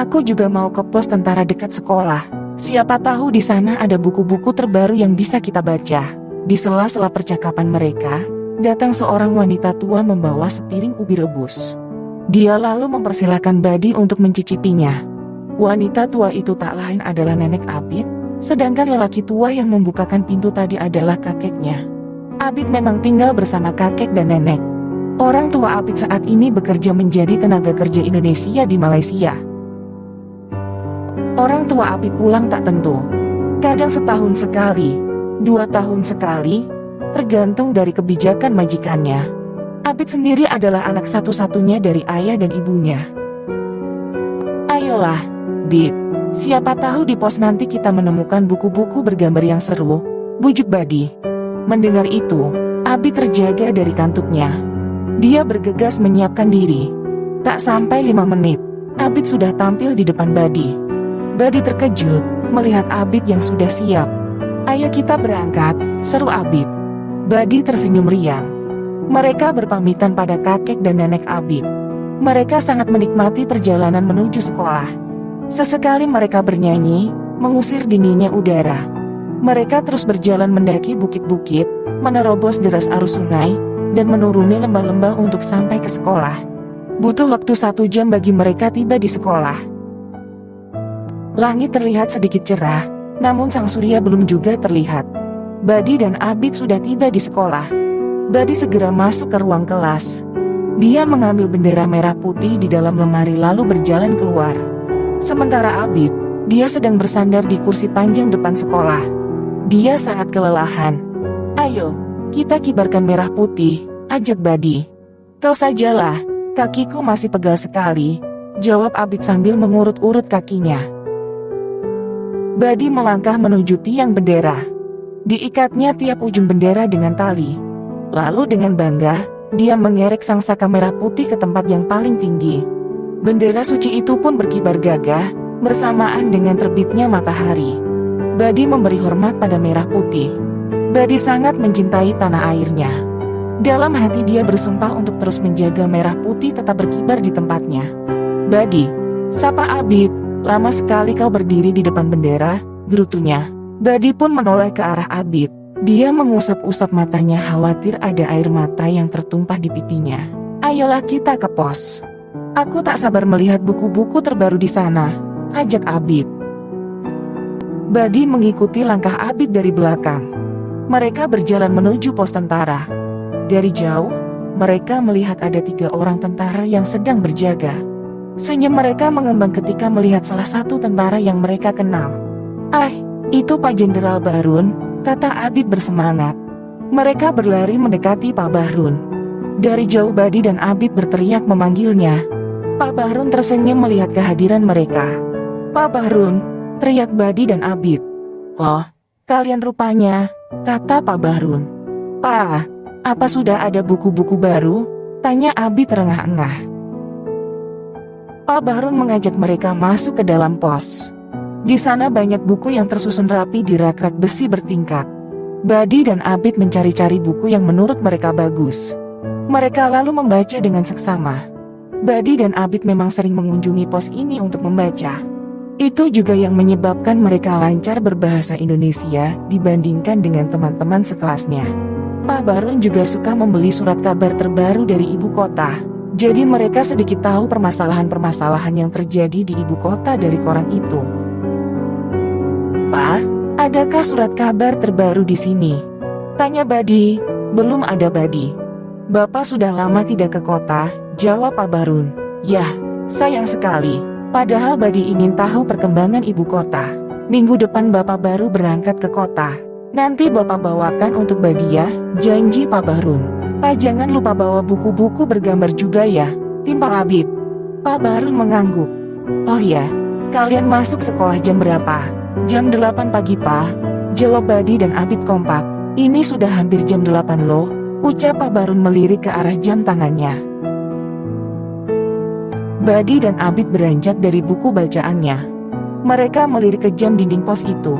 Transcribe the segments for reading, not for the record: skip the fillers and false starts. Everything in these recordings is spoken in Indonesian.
Aku juga mau ke pos tentara dekat sekolah. Siapa tahu di sana ada buku-buku terbaru yang bisa kita baca. Di sela-sela percakapan mereka, datang seorang wanita tua membawa sepiring ubi rebus. Dia lalu mempersilahkan Badi untuk mencicipinya. Wanita tua itu tak lain adalah nenek Abid, sedangkan lelaki tua yang membukakan pintu tadi adalah kakeknya. Abid memang tinggal bersama kakek dan nenek. Orang tua Abid saat ini bekerja menjadi tenaga kerja Indonesia di Malaysia. Orang tua Abid pulang tak tentu. Kadang setahun sekali, 2 tahun sekali, tergantung dari kebijakan majikannya. Abid sendiri adalah anak satu-satunya dari ayah dan ibunya. Ayolah, Bid, siapa tahu di pos nanti kita menemukan buku-buku bergambar yang seru, bujuk Badi. Mendengar itu, Abid terjaga dari kantuknya. Dia bergegas menyiapkan diri. Tak sampai 5 menit, Abid sudah tampil di depan Badi. Badi terkejut melihat Abid yang sudah siap. Ayo kita berangkat, seru Abid. Badi tersenyum riang. Mereka berpamitan pada kakek dan nenek Abid. Mereka sangat menikmati perjalanan menuju sekolah. Sesekali mereka bernyanyi, mengusir dinginnya udara. Mereka terus berjalan mendaki bukit-bukit, menerobos deras arus sungai, dan menuruni lembah-lembah untuk sampai ke sekolah. Butuh waktu 1 jam bagi mereka tiba di sekolah. Langit terlihat sedikit cerah, namun sang surya belum juga terlihat. Badi dan Abid sudah tiba di sekolah. Badi segera masuk ke ruang kelas. Dia mengambil bendera merah putih di dalam lemari lalu berjalan keluar. Sementara Abid, dia sedang bersandar di kursi panjang depan sekolah. Dia sangat kelelahan. Ayo, kita kibarkan merah putih, ajak Badi. Kau sajalah, kakiku masih pegal sekali, jawab Abid sambil mengurut-urut kakinya. Badi melangkah menuju tiang bendera. Diikatnya tiap ujung bendera dengan tali. Lalu dengan bangga, dia mengerek sangsaka merah putih ke tempat yang paling tinggi. Bendera suci itu pun berkibar gagah, bersamaan dengan terbitnya matahari. Badi memberi hormat pada merah putih. Badi sangat mencintai tanah airnya. Dalam hati dia bersumpah untuk terus menjaga merah putih tetap berkibar di tempatnya. Badi, sapa Abid, lama sekali kau berdiri di depan bendera, gerutunya. Badi pun menoleh ke arah Abid. Dia mengusap-usap matanya khawatir ada air mata yang tertumpah di pipinya. Ayolah kita ke pos. Aku tak sabar melihat buku-buku terbaru di sana, ajak Abid. Badi mengikuti langkah Abid dari belakang. Mereka berjalan menuju pos tentara. Dari jauh, mereka melihat ada 3 orang tentara yang sedang berjaga. Senyum mereka mengembang ketika melihat salah satu tentara yang mereka kenal. Ah, itu Pak Jenderal Bahrun, kata Abid bersemangat. Mereka berlari mendekati Pak Bahrun. Dari jauh Badi dan Abid berteriak memanggilnya. Pak Bahrun tersenyum melihat kehadiran mereka. Pak Bahrun, teriak Badi dan Abid. Oh, kalian rupanya, kata Pak Bahrun. Pak, apa sudah ada buku-buku baru? Tanya Abid terengah-engah. Pak Bahrun mengajak mereka masuk ke dalam pos. Di sana banyak buku yang tersusun rapi di rak-rak besi bertingkat. Badi dan Abid mencari-cari buku yang menurut mereka bagus. Mereka lalu membaca dengan seksama. Badi dan Abid memang sering mengunjungi pos ini untuk membaca. Itu juga yang menyebabkan mereka lancar berbahasa Indonesia dibandingkan dengan teman-teman sekelasnya. Pak Bahrun juga suka membeli surat kabar terbaru dari ibu kota. Jadi mereka sedikit tahu permasalahan-permasalahan yang terjadi di ibu kota dari koran itu. Pak, adakah surat kabar terbaru di sini? Tanya Badi. Belum ada Badi. Bapak sudah lama tidak ke kota, jawab Pak Bahrun. Yah, sayang sekali. Padahal Badi ingin tahu perkembangan ibu kota. Minggu depan Bapak baru berangkat ke kota. Nanti Bapak bawakan untuk Badi ya, janji Pak Bahrun. Pak jangan lupa bawa buku-buku bergambar juga ya, timpal Abid. Pak Bahrun mengangguk. Oh ya, kalian masuk sekolah jam berapa? Jam 8 pagi Pak, jawab Badi dan Abid kompak. Ini sudah hampir jam 8 loh, ucap Pak Bahrun melirik ke arah jam tangannya. Badi dan Abid beranjak dari buku bacaannya. Mereka melirik ke jam dinding pos itu.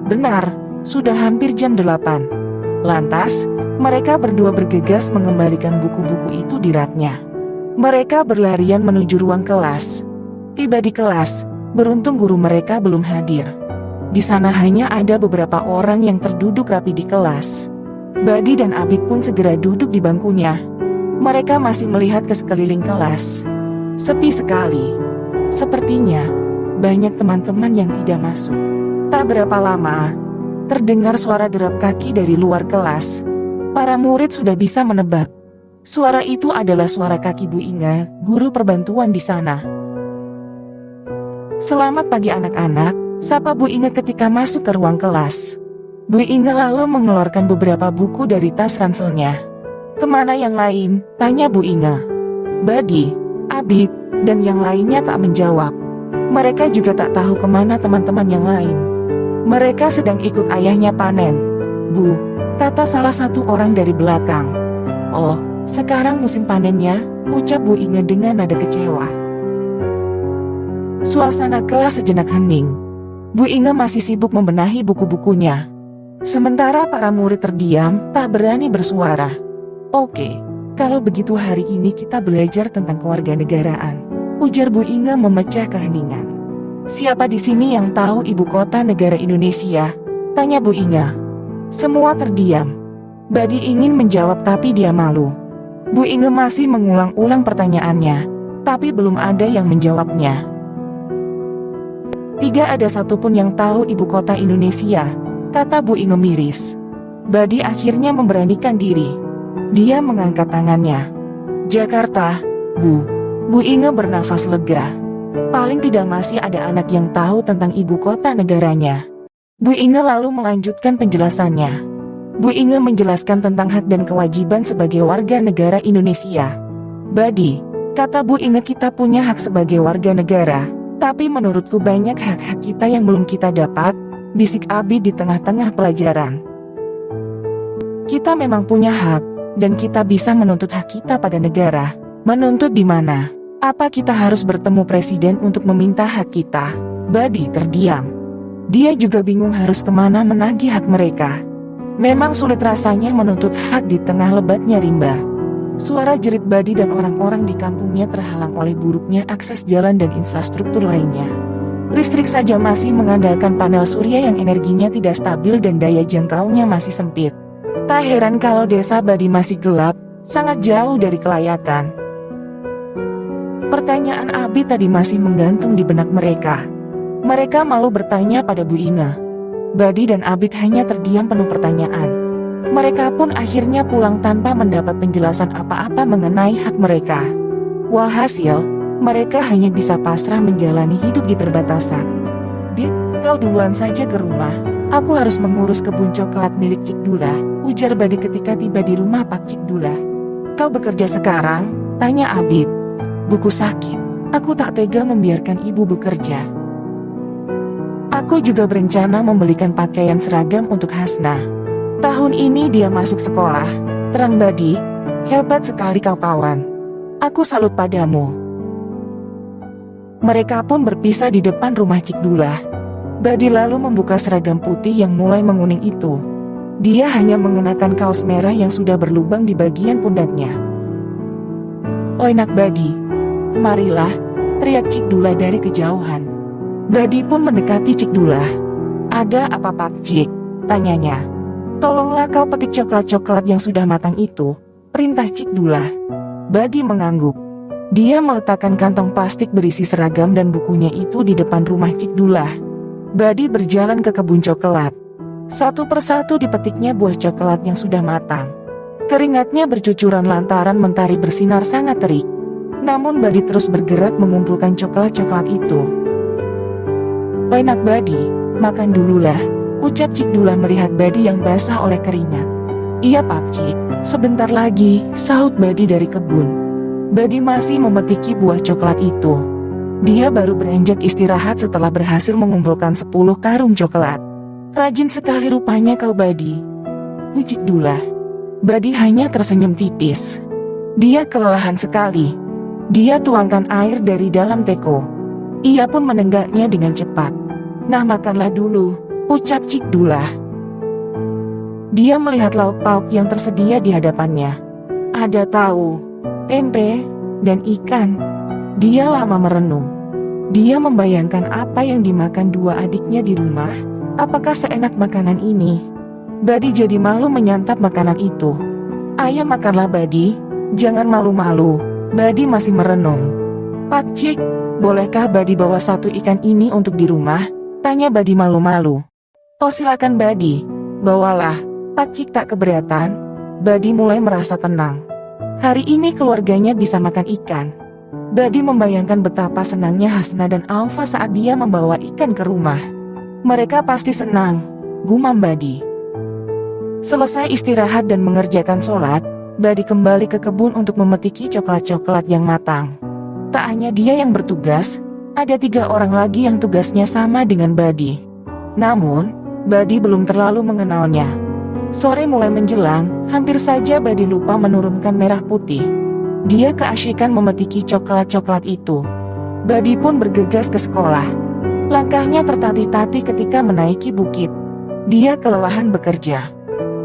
Benar, sudah hampir jam 8. Lantas, mereka berdua bergegas mengembalikan buku-buku itu di raknya. Mereka berlarian menuju ruang kelas. Tiba di kelas, beruntung guru mereka belum hadir. Di sana hanya ada beberapa orang yang terduduk rapi di kelas. Badi dan Abid pun segera duduk di bangkunya. Mereka masih melihat ke sekeliling kelas. Sepi sekali. Sepertinya banyak teman-teman yang tidak masuk. Tak berapa lama, terdengar suara derap kaki dari luar kelas. Para murid sudah bisa menebak. Suara itu adalah suara kaki Bu Inga, guru perbantuan di sana. "Selamat pagi anak-anak," sapa Bu Inga ketika masuk ke ruang kelas. Bu Inga lalu mengeluarkan beberapa buku dari tas ranselnya. "Kemana yang lain?" tanya Bu Inga. Badi, Abid, dan yang lainnya tak menjawab. Mereka juga tak tahu kemana teman-teman yang lain. Mereka sedang ikut ayahnya panen. "Bu," kata salah satu orang dari belakang. "Oh, sekarang musim panennya," ucap Bu Inga dengan nada kecewa. Suasana kelas sejenak hening. Bu Inga masih sibuk membenahi buku-bukunya. Sementara para murid terdiam, tak berani bersuara. "Oke, kalau begitu hari ini kita belajar tentang kewarganegaraan," ujar Bu Inga memecah keheningan. "Siapa di sini yang tahu ibu kota negara Indonesia?" tanya Bu Inga. Semua terdiam. Badi ingin menjawab tapi dia malu. Bu Inga masih mengulang-ulang pertanyaannya, tapi belum ada yang menjawabnya. "Tidak ada satupun yang tahu ibu kota Indonesia," kata Bu Inge miris. Badi akhirnya memberanikan diri. Dia mengangkat tangannya. "Jakarta, Bu." Bu Inge bernafas lega. Paling tidak masih ada anak yang tahu tentang ibu kota negaranya. Bu Inge lalu melanjutkan penjelasannya. Bu Inge menjelaskan tentang hak dan kewajiban sebagai warga negara Indonesia. "Badi," kata Bu Inge, "kita punya hak sebagai warga negara. Tapi menurutku banyak hak-hak kita yang belum kita dapat," bisik Abi di tengah-tengah pelajaran. "Kita memang punya hak, dan kita bisa menuntut hak kita pada negara." "Menuntut di mana? Apa kita harus bertemu presiden untuk meminta hak kita?" Badi terdiam. Dia juga bingung harus kemana menagih hak mereka. Memang sulit rasanya menuntut hak di tengah lebatnya rimba. Suara jerit Badi dan orang-orang di kampungnya terhalang oleh buruknya akses jalan dan infrastruktur lainnya. Listrik saja masih mengandalkan panel surya yang energinya tidak stabil dan daya jangkaunya masih sempit. Tak heran kalau desa Badi masih gelap, sangat jauh dari kelayakan. Pertanyaan Abi tadi masih menggantung di benak mereka. Mereka malu bertanya pada Bu Inga. Badi dan Abid hanya terdiam penuh pertanyaan. Mereka pun akhirnya pulang tanpa mendapat penjelasan apa-apa mengenai hak mereka. Walhasil, mereka hanya bisa pasrah menjalani hidup di perbatasan. "Bid, kau duluan saja ke rumah. Aku harus mengurus kebun coklat milik Cik Dula," ujar Badi ketika tiba di rumah Pak Cik Dula. "Kau bekerja sekarang?" tanya Abid. "Buku sakit. Aku tak tega membiarkan ibu bekerja. Aku juga berencana membelikan pakaian seragam untuk Hasna. Tahun ini dia masuk sekolah," terang Badi. "Hebat sekali kau kawan. Aku salut padamu." Mereka pun berpisah di depan rumah Cik Dula. Badi lalu membuka seragam putih yang mulai menguning itu. Dia hanya mengenakan kaos merah yang sudah berlubang di bagian pundaknya. "Oi nak Badi, kemarilah," teriak Cik Dula dari kejauhan. Badi pun mendekati Cik Dula. "Ada apa Pak Cik?" tanyanya. "Tolonglah kau petik coklat-coklat yang sudah matang itu," perintah Cik Dula. Badi mengangguk. Dia meletakkan kantong plastik berisi seragam dan bukunya itu di depan rumah Cik Dula. Badi berjalan ke kebun coklat. Satu persatu dipetiknya buah coklat yang sudah matang. Keringatnya bercucuran lantaran mentari bersinar sangat terik. Namun Badi terus bergerak mengumpulkan coklat-coklat itu. "Oi nak Badi, makan dululah," ucap Cik Dula melihat Badi yang basah oleh keringat. "Iya Pak Cik, sebentar lagi," sahut Badi dari kebun. Badi masih memetiki buah coklat itu. Dia baru beranjak istirahat setelah berhasil mengumpulkan 10 karung coklat. "Rajin sekali rupanya kau Badi," Cik Dula. Badi hanya tersenyum tipis. Dia kelelahan sekali. Dia tuangkan air dari dalam teko. Ia pun menenggaknya dengan cepat. "Nah makanlah dulu," ucap Cik Dula. Dia melihat lauk pauk yang tersedia di hadapannya. Ada tahu, tempe, dan ikan. Dia lama merenung. Dia membayangkan apa yang dimakan dua adiknya di rumah. Apakah seenak makanan ini? Badi jadi malu menyantap makanan itu. Ayo makanlah Badi, jangan malu-malu. Badi masih merenung. Pakcik, bolehkah Badi bawa satu ikan ini untuk di rumah? Tanya Badi malu-malu. Oh silakan Badi, bawalah. Pakcik tak keberatan. Badi mulai merasa tenang. Hari ini keluarganya bisa makan ikan. Badi membayangkan betapa senangnya Hasna dan Alfa saat dia membawa ikan ke rumah. Mereka pasti senang, gumam Badi. Selesai istirahat dan mengerjakan sholat, Badi kembali ke kebun untuk memetiki coklat-coklat yang matang. Tak hanya dia yang bertugas, ada 3 orang lagi yang tugasnya sama dengan Badi. Namun, Badi belum terlalu mengenalnya. Sore mulai menjelang, hampir saja Badi lupa menurunkan merah putih. Dia keasyikan memetiki coklat-coklat itu. Badi pun bergegas ke sekolah. Langkahnya tertatih-tatih ketika menaiki bukit. Dia kelelahan bekerja.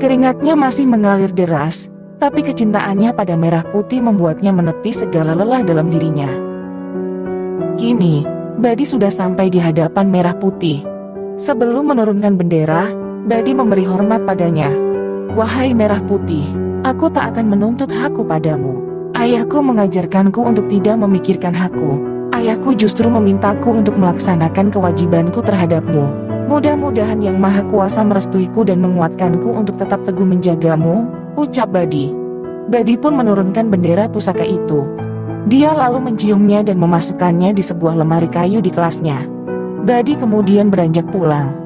Keringatnya masih mengalir deras, tapi kecintaannya pada merah putih membuatnya menepi segala lelah dalam dirinya. Kini, Badi sudah sampai di hadapan merah putih. Sebelum menurunkan bendera, Badi memberi hormat padanya. Wahai merah putih, aku tak akan menuntut hakku padamu. Ayahku mengajarkanku untuk tidak memikirkan hakku. Ayahku justru memintaku untuk melaksanakan kewajibanku terhadapmu. Mudah-mudahan Yang Maha Kuasa merestuiku dan menguatkanku untuk tetap teguh menjagamu, ucap Badi. Badi pun menurunkan bendera pusaka itu. Dia lalu menciumnya dan memasukkannya di sebuah lemari kayu di kelasnya. Badi kemudian beranjak pulang.